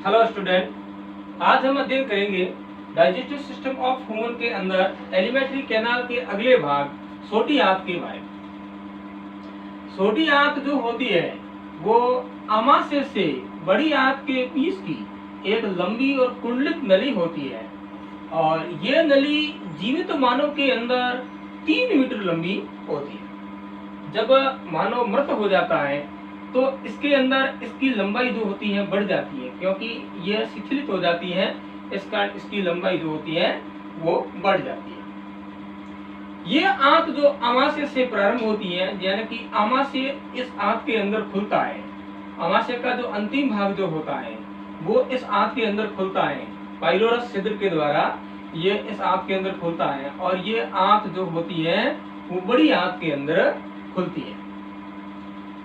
Hello student, आज हम अध्ययन करेंगे डाइजेस्टिव सिस्टम ऑफ ह्यूमन के अंदर एलिमेंट्री कैनाल के अगले भाग छोटी आंत के बारे में। छोटी आंत जो होती है वो आमाशय से बड़ी आंत के बीच की एक लंबी और कुंडलित नली होती है और यह नली जीवित मानव के अंदर 3 मीटर लंबी होती है। जब मानव मृत हो जाता है तो इसके अंदर इसकी लंबाई जो होती है बढ़ जाती है, क्योंकि यह शिथिलित हो जाती है, इस कारण इसकी लंबाई जो होती है वो बढ़ जाती है। ये आंत जो आमाशय से प्रारंभ होती है, यानी कि आमाशय इस आंत के अंदर खुलता है। आमाशय का जो अंतिम भाग जो होता है वो इस आंत के अंदर खुलता है, पाइलोरस छिद्र के द्वारा ये इस आंत के अंदर खुलता है और ये आंत जो होती है वो बड़ी आंत के अंदर खुलती है।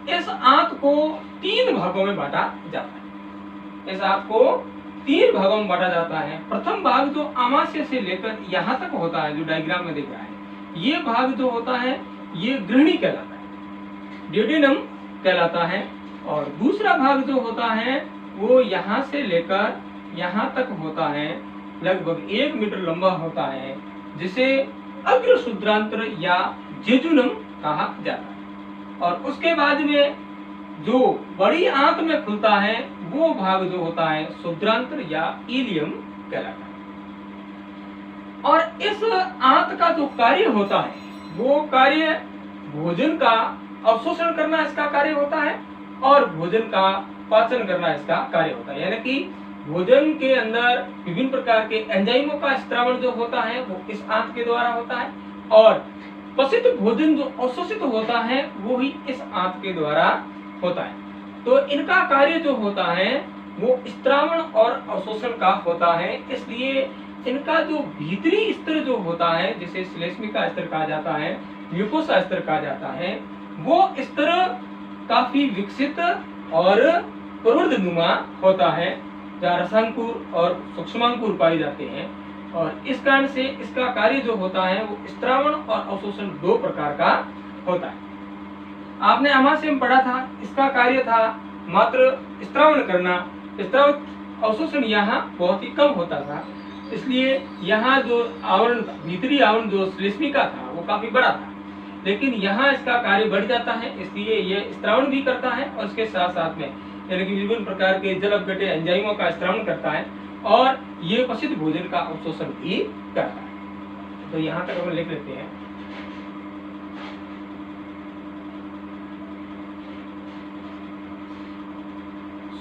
इस आंत को 3 भागों में बांटा जाता है। इस आंत को 3 भागों में बांटा जाता है। प्रथम भाग जो आमाशय से लेकर यहाँ तक होता है, जो डायग्राम में दिख रहा है, ये भाग जो होता है ये गृहिणी कहलाता है, ड्यूडेनम कहलाता है। और दूसरा भाग जो होता है वो यहाँ से लेकर यहाँ तक होता है, लगभग 1 मीटर लंबा होता है, जिसे अग्र शुद्रांत्र या जेजुनम कहा जाता है। और उसके बाद में जो बड़ी आंत में खुलता है वो भाग जो होता है शुद्रांत्र या इलियम कहलाता है। और इस आंत का जो कार्य होता है वो कार्य भोजन का अवशोषण करना इसका कार्य होता है और भोजन का पाचन करना इसका कार्य होता है। यानी कि भोजन के अंदर विभिन्न प्रकार के एंजाइमों का स्त्रावण जो होता है वो इस आंत के द्वारा होता है और पचित भोजन जो अवशोषित होता है वो ही इस आंत के द्वारा होता है। तो इनका कार्य जो होता है वो स्त्रावण और अवशोषण का होता है। इसलिए इनका जो भीतरी स्तर जो होता है, जिसे श्लेष्मिका स्तर कहा जाता है, म्यूकोसा स्तर कहा जाता है, वो स्तर काफी विकसित और प्रवर्धनुमा होता है, जहाँ रसांकुर और सूक्ष्मांकुर पाए जाते हैं। और इस कारण से इसका कार्य जो होता है वो स्त्रावण और अवशोषण 2 प्रकार का होता है। आपने आमाशय में पढ़ा था, इसका कार्य था मात्र स्त्रावण करना, स्त्राव अवशोषण यहाँ बहुत ही कम होता था। इसलिए यहाँ जो आवरण, भीतरी आवरण जो श्लेष्मिका था वो काफी बड़ा था, लेकिन यहाँ इसका कार्य बढ़ जाता है, इसलिए ये स्त्रावण भी करता है और इसके साथ साथ में यानी कि विभिन्न प्रकार के जल अपघट्य एंजाइमों का स्त्रावण करता है और ये पचित भोजन का अवशोषण भी करता है। तो यहाँ तक हम लिख लेते हैं।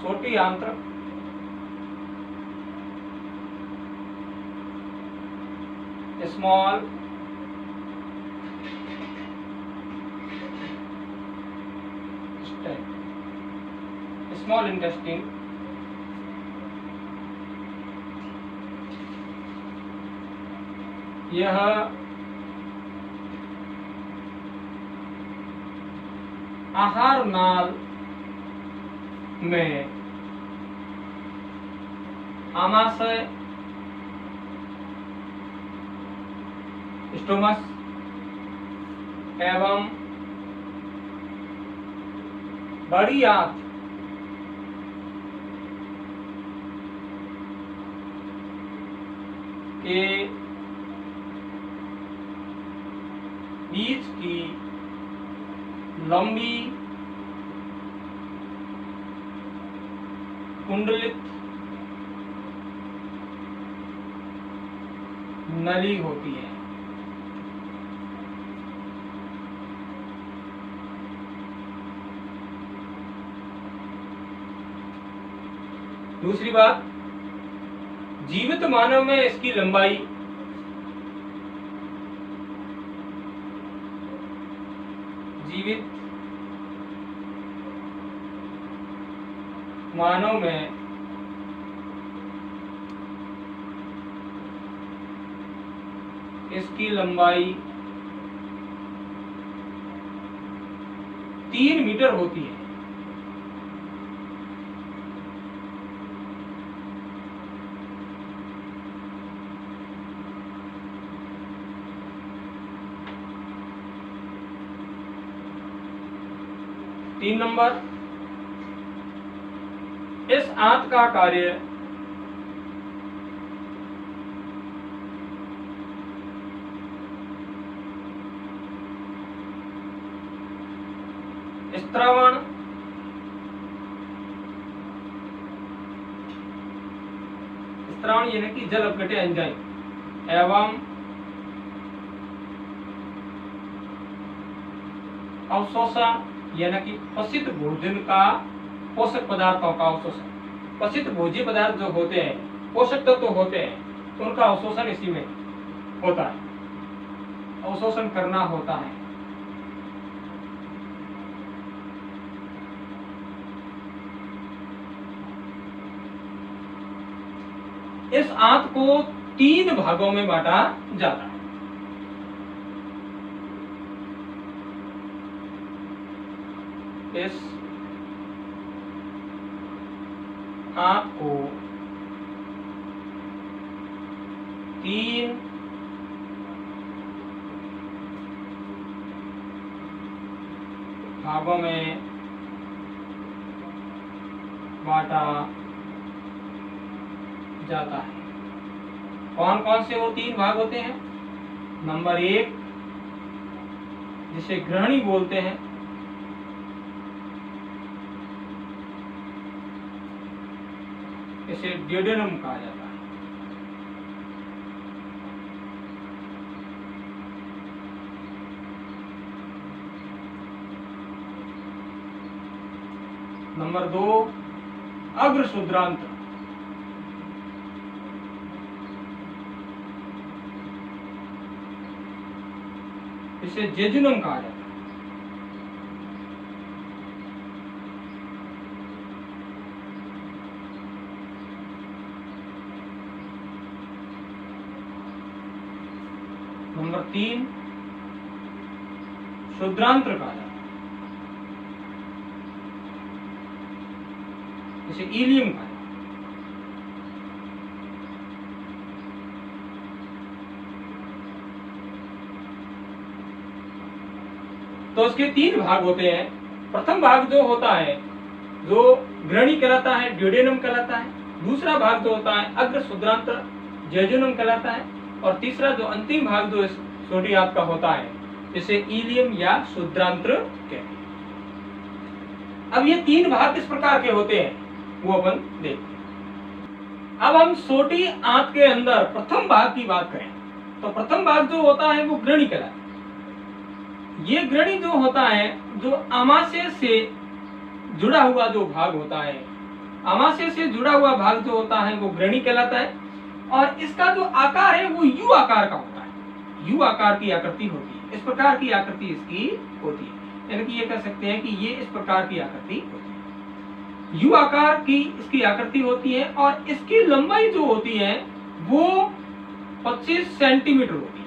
छोटी आंत्र, स्मॉल स्मॉल इंटेस्टाइन, यह आहार नाल में आमाशय, स्टोमस एवं बड़ी आंत के बीच की लंबी कुंडलित नली होती है। दूसरी बात, जीवित मानव में इसकी लंबाई जीवित मानव में इसकी लंबाई 3 मीटर होती है। तीन नंबर, इस आंत का कार्य स्त्रावण यानी कि जल अपघट्य एंजाइम एवं अवशोषण यानी कि पचित भोजन का पोषक पदार्थों का अवशोषण। पचित भोज्य पदार्थ जो होते हैं, पोषक तत्व होते हैं, उनका अवशोषण इसी में होता है, अवशोषण करना होता है। इस आंत को 3 भागों में बांटा जाता है। इस आंत को 3 भागों में बांटा जाता है। कौन कौन से वो 3 भाग होते हैं? नंबर 1 जिसे ग्रहणी बोलते हैं, इसे ड्यूडेनम कहा जाता है। नंबर 2 अग्र शुद्रांत्र, इसे जेजुनम कहा जाता है। नंबर 3 शुद्रांत्र कहा जाता है, इसे इलियम कहा जाता है। तो इसके 3 भाग होते हैं। प्रथम भाग जो होता है, जो ग्रहणी कहलाता है, ड्यूडेनम कहलाता है। दूसरा भाग जो होता है अग्र शुद्रांत्र, जेजुनम कहलाता है। और तीसरा जो अंतिम भाग जो इस छोटी आंत का होता है, इसे इलियम या शुद्रांत्र कहते हैं। अब ये 3 भाग किस प्रकार के होते हैं वो अपन देखते हैं। अब हम छोटी आंत के अंदर प्रथम भाग की बात करें तो प्रथम भाग जो होता है वो ग्रहणी कहलाता है। ये ग्रहणी जो होता है, जो आमाशय से जुड़ा हुआ जो भाग होता है, आमाशय से जुड़ा हुआ भाग जो होता है वो ग्रहणी कहलाता है। और इसका जो आकार है वो यू आकार का होता है, यू आकार की आकृति होती है। इस प्रकार की आकृति इसकी होती है, यानी कि ये कह सकते हैं कि ये इस प्रकार की आकृति होती है। यू आकार की इसकी आकृति होती है और इसकी लंबाई जो होती है वो 25 सेंटीमीटर होती है।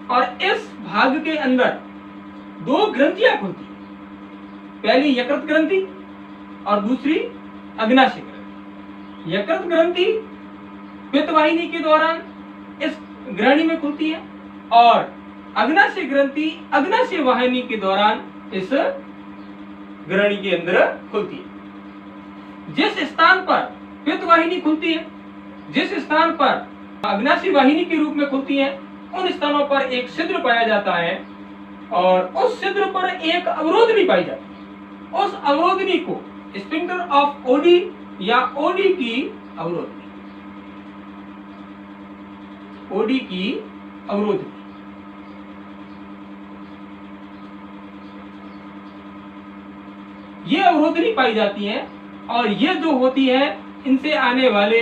और इस भाग के अंदर 2 ग्रंथियां खुलती है, पहली यकृत ग्रंथि और दूसरी अग्नाशय ग्रंथि। यकृत ग्रंथि पित्तवाहिनी के दौरान इस ग्रहणी में खुलती है और अग्नाशय ग्रंथि अग्नाशय वाहिनी के दौरान इस ग्रहणी के अंदर खुलती है। जिस स्थान पर पित्तवाहिनी खुलती है, जिस स्थान पर अग्नाशय वाहिनी के रूप में खुलती है, उन स्थानों पर एक छिद्र पाया जाता है और उस छिद्र पर एक अवरोधनी पाई जाती है। उस अवरोधनी को स्फिंक्टर ऑफ ओडी या ओडी की अवरोधनी, ओडी की अवरोधनी, ये अवरोधनी पाई जाती है। और ये जो होती है, इनसे आने वाले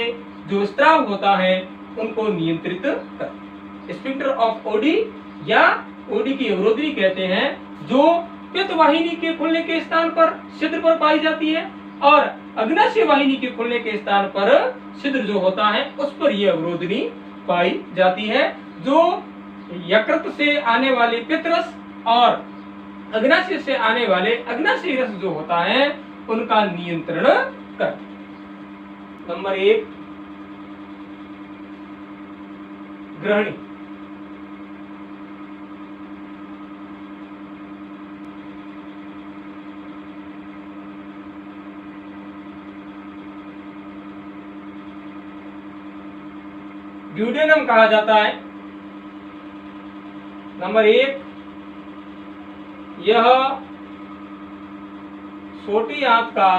जो स्त्राव होता है उनको नियंत्रित करती है। स्फिंक्टर ऑफ ओडी या ओडी की अवरोधनी कहते हैं, जो पित्तवाहिनी के खुलने के स्थान पर छिद्र पर पाई जाती है और अग्नाशय वाहिनी के खुलने के स्थान पर छिद्र जो होता है उस पर यह अवरोधनी पाई जाती है, जो यकृत से आने वाले पित्तरस और अग्नाशय से आने वाले अग्नाशय रस जो होता है उनका नियंत्रण करती है। नंबर 1 ग्रहणी। ड्यूडेनम कहा जाता है। नंबर 1, यह छोटी आंत का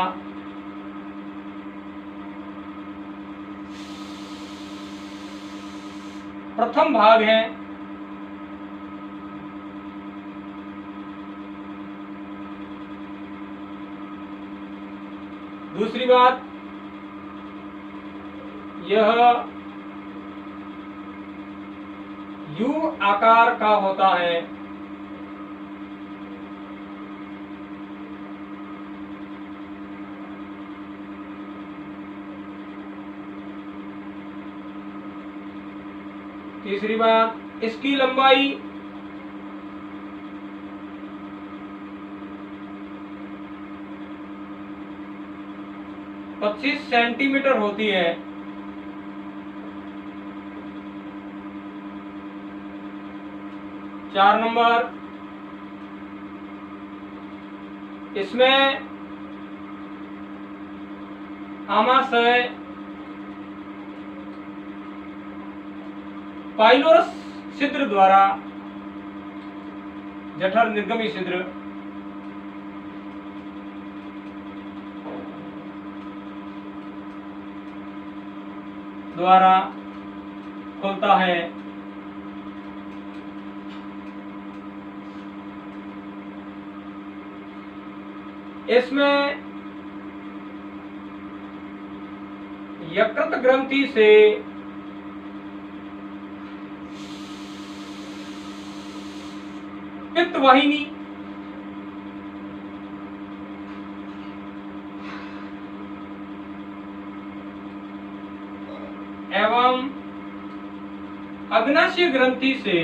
प्रथम भाग है। दूसरी बात, यह यू आकार का होता है। तीसरी बात, इसकी लंबाई 25 सेंटीमीटर होती है। चार नंबर, इसमें आमाशय पाइलोरस छिद्र द्वारा, जठर निर्गमी छिद्र द्वारा खुलता है। इसमें यकृत ग्रंथि से पित्त वाहिनी एवं अग्नाशय ग्रंथि से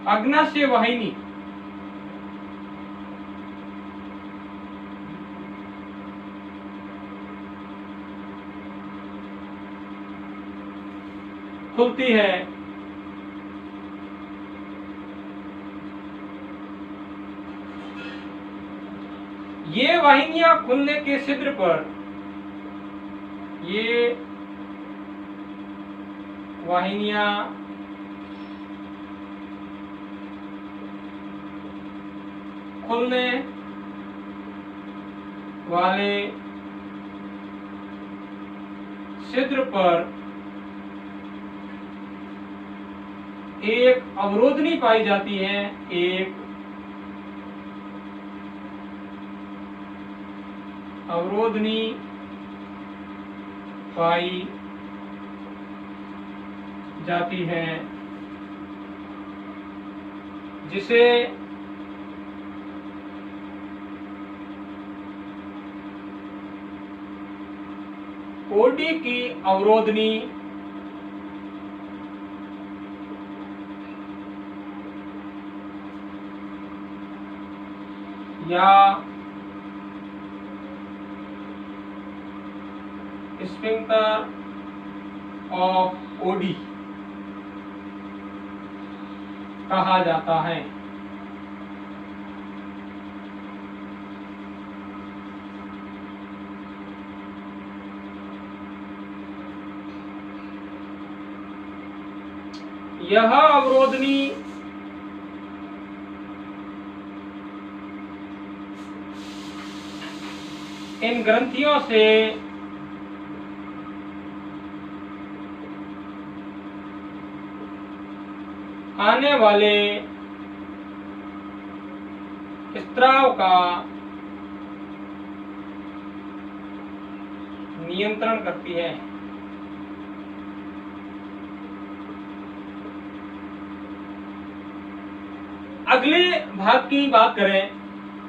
अग्नाशय वाहिनी खुलती है। ये वाहिनियां खुलने के छिद्र पर, ये वाहिनियां खुलने वाले छिद्र पर एक अवरोधनी पाई जाती है। एक अवरोधनी पाई जाती है जिसे ओडी की अवरोधनी या स्फिंक्टर ऑफ ओडी कहा जाता है। यह अवरोधनी इन ग्रंथियों से आने वाले स्त्राव का नियंत्रण करती है। अगले भाग की बात करें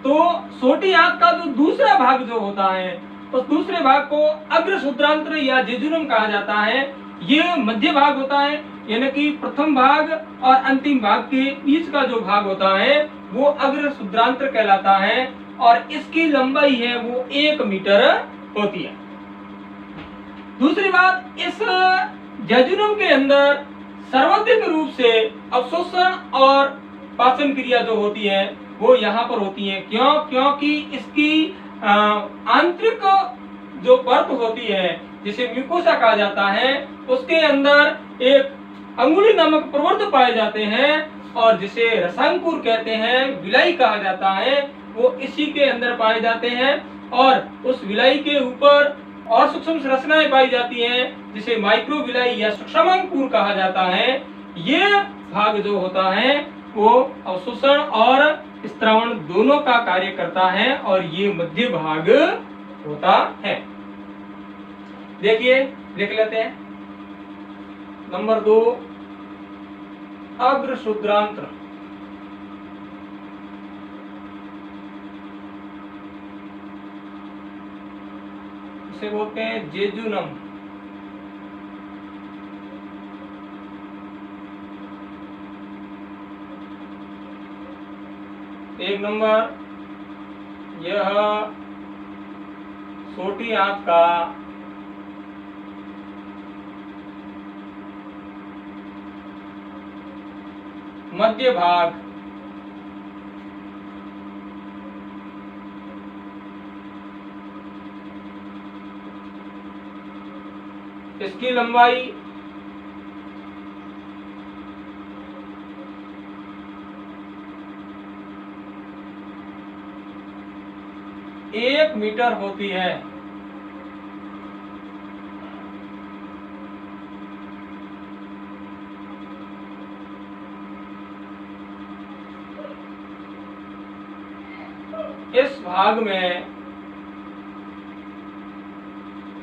तो छोटी आंत का जो दूसरा भाग जो होता है, उस दूसरे भाग को अग्र शुद्रांत्र या जेजुनम कहा जाता है। ये मध्य भाग होता है, यानी कि प्रथम भाग और अंतिम भाग के बीच का जो भाग होता है वो अग्र शुद्रांत्र कहलाता है और इसकी लंबाई है वो 1 मीटर होती है। दूसरी बात, इस जेजुनम के अंदर सर्वाधिक रूप से अवशोषण और पाचन क्रिया जो होती है वो यहाँ पर होती है। क्यों? क्योंकि इसकी आंतरिक जो परत होती है जिसे म्यूकोसा कहा जाता है, उसके अंदर एक अंगुली नामक प्रवर्त पाए जाते हैं और जिसे रसांकुर कहते हैं, विलाई कहा जाता है, वो इसी के अंदर पाए जाते हैं। और उस विलाई के ऊपर और सूक्ष्म संरचनाएं पाई जाती हैं जिसे माइक्रो विलाई या सूक्ष्मांकुर कहा जाता है। ये भाग जो होता है वो अवशोषण और स्त्रावण दोनों का कार्य करता है और ये मध्य भाग होता है। देखिए, देख लेते हैं। नंबर 2, अग्र शुद्रांत्र। इसे बोलते हैं जेजुनम। एक नंबर, यह छोटी आंत का मध्य भाग इसकी लंबाई 1 मीटर होती है। इस भाग में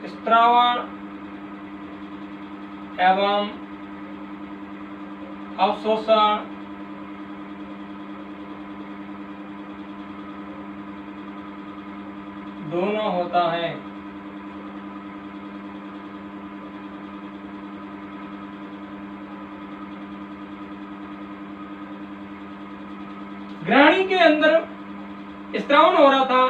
स्त्रावण एवं अवशोषण दोनों होता है। ग्रहणी के अंदर स्त्रावण हो रहा था।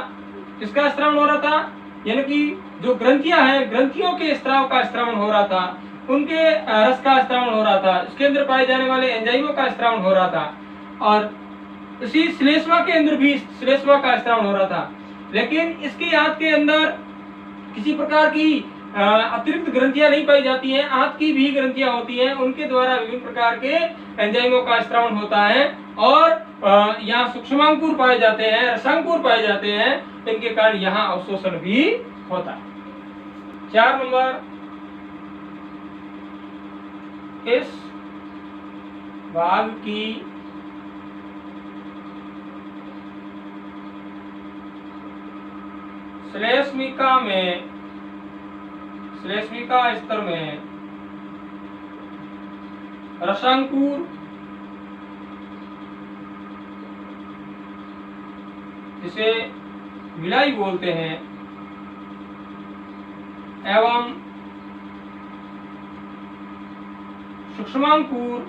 किसका स्त्रावण हो रहा था? यानी कि जो ग्रंथियां हैं, ग्रंथियों के स्त्राव का स्त्रावण हो रहा था, उनके रस का स्त्रावण हो रहा था, इसके अंदर पाए जाने वाले एंजाइमों का स्त्रावण हो रहा था और इसी श्लेष्मा के अंदर भी श्लेष्मा का स्त्रावण हो रहा था। लेकिन इसकी आंत के अंदर किसी प्रकार की अतिरिक्त ग्रंथियां नहीं पाई जाती हैं। आंत की भी ग्रंथियां होती हैं, उनके द्वारा विभिन्न प्रकार के एंजाइमों का स्त्रावण होता है और यहाँ सूक्ष्मांकुर पाए जाते हैं, रसांकुर पाए जाते हैं, इनके कारण यहाँ अवशोषण भी होता है। 4 नंबर, इस भाग की श्लेष्मिका में, श्लेष्मिका स्तर में रसांकुर जिसे विलाई बोलते हैं एवं सूक्ष्मांकुर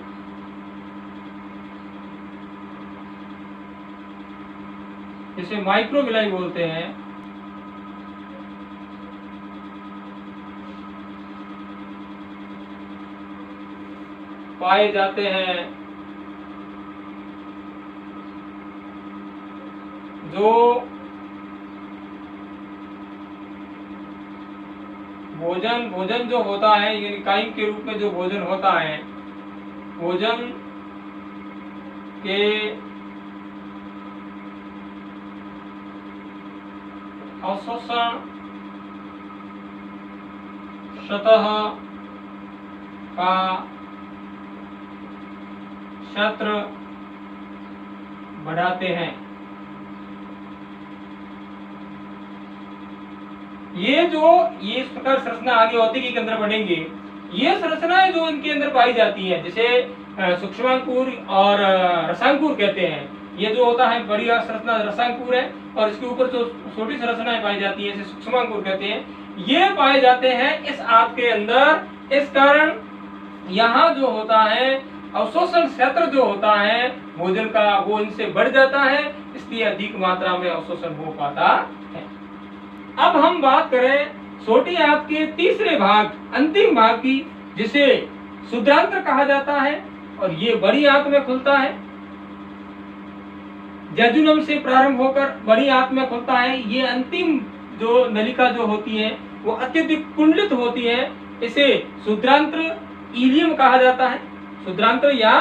जिसे माइक्रो विलाई बोलते हैं, पाए जाते हैं। जो भोजन जो होता है, यानी काइम के रूप में जो भोजन होता है, भोजन के अवशोषण सतह का क्षेत्र बढ़ाते हैं। ये इस प्रकार संरचना आगे औद्योगिक के अंदर बढ़ेंगे। ये संरचनाएं जो इनके अंदर पाई जाती हैं, जिसे सूक्ष्मांकुर और रसांकुर कहते हैं, ये जो होता है बड़ी संरचना रसांकुर है और इसके ऊपर जो छोटी संरचनाएं पाई जाती है इसे सूक्ष्मांकुर कहते हैं। ये पाए जाते हैं इस आंत के अंदर। इस कारण यहाँ जो होता है अवशोषण क्षेत्र जो होता है भोजन का, वो इनसे बढ़ जाता है, इसलिए अधिक मात्रा में अवशोषण हो पाता है। अब हम बात करें छोटी आंत के तीसरे भाग, अंतिम भाग की, जिसे क्षुद्रांत्र कहा जाता है, और ये बड़ी आंत में खुलता है। जजुनम से प्रारंभ होकर बड़ी आंत में खुलता है। ये अंतिम जो नलिका जो होती है वो अत्यधिक कुंडलित होती है। इसे क्षुद्रांत्र इलियम कहा जाता है, क्षुद्रांत्र या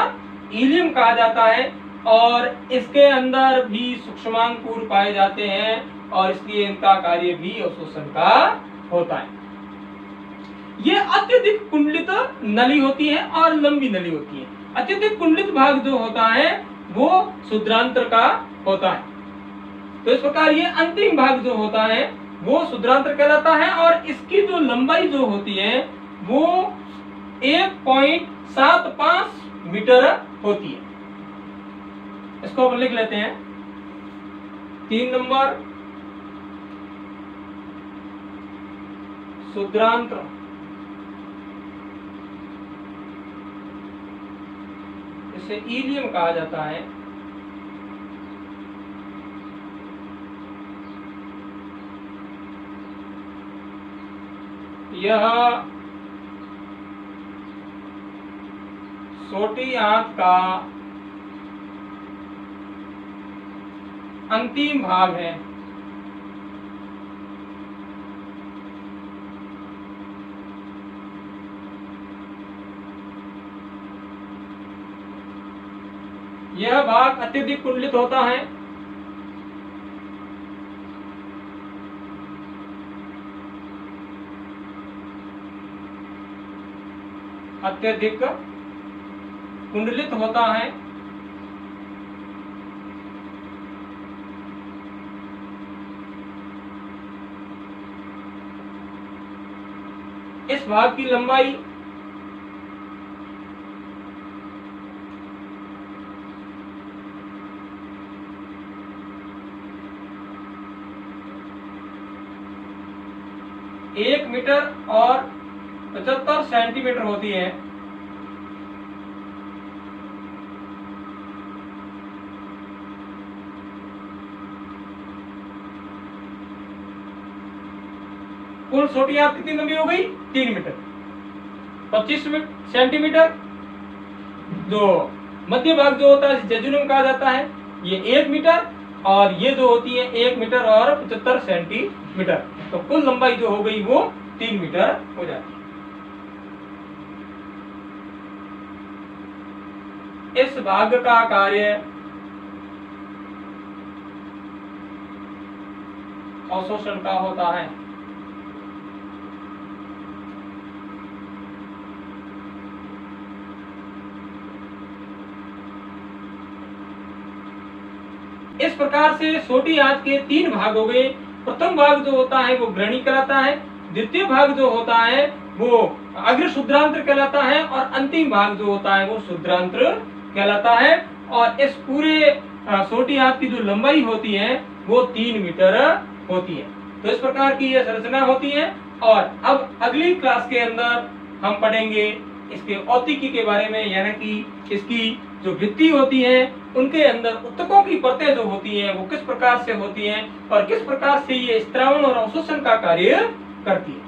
इलियम कहा जाता है। और इसके अंदर भी सूक्ष्मांकुर पाए जाते हैं और इसलिए इनका कार्य भी अवशोषण का होता है। ये अत्यधिक कुंडलित नली होती है और लंबी नली होती है। अत्यधिक कुंडलित भाग जो होता है वो क्षुद्रांत्र का होता है। तो इस प्रकार ये अंतिम भाग जो होता है वो क्षुद्रांत्र कहलाता है और इसकी जो लंबाई जो होती है वो 1.75 मीटर होती है। इसको अपन लिख लेते हैं। 3 नंबर क्षुद्रांत्र। इसे इलियम कहा जाता है। यह छोटी आंत का अंतिम भाग है। यह भाग अत्यधिक कुंडलित होता है। अत्यधिक कुंडलित होता है। इस भाग की लंबाई 1 मीटर और 75 सेंटीमीटर होती है। कुल छोटी आंत कितनी लंबी हो गई? 3 मीटर। 25 सेंटीमीटर जो मध्य भाग जो होता है जजुनम कहा जाता है, ये 1 मीटर, और ये जो होती है 1 मीटर और 75 सेंटीमीटर। तो कुल लंबाई जो हो गई वो 3 मीटर हो जाती है। इस भाग का कार्य अवशोषण का होता है। इस प्रकार से छोटी आंत के 3 भाग हो गए। प्रथम भाग जो होता है वो ग्रहणी कहलाता है, द्वितीय भाग जो होता है वो अग्र शुद्रांत्र कहलाता है, और अंतिम भाग जो होता है वो शुद्रांत्र कहलाता है। और इस पूरे छोटी आंत की जो लंबाई होती है वो 3 मीटर होती है। तो इस प्रकार की यह संरचना होती है। और अब अगली क्लास के अंदर हम पढ़ेंगे इसके औतिकी के बारे में, यानी कि इसकी जो भित्ति होती है उनके अंदर उत्तकों की परतें जो होती हैं वो किस प्रकार से होती हैं और किस प्रकार से ये स्त्रावण और अवशोषण का कार्य करती है।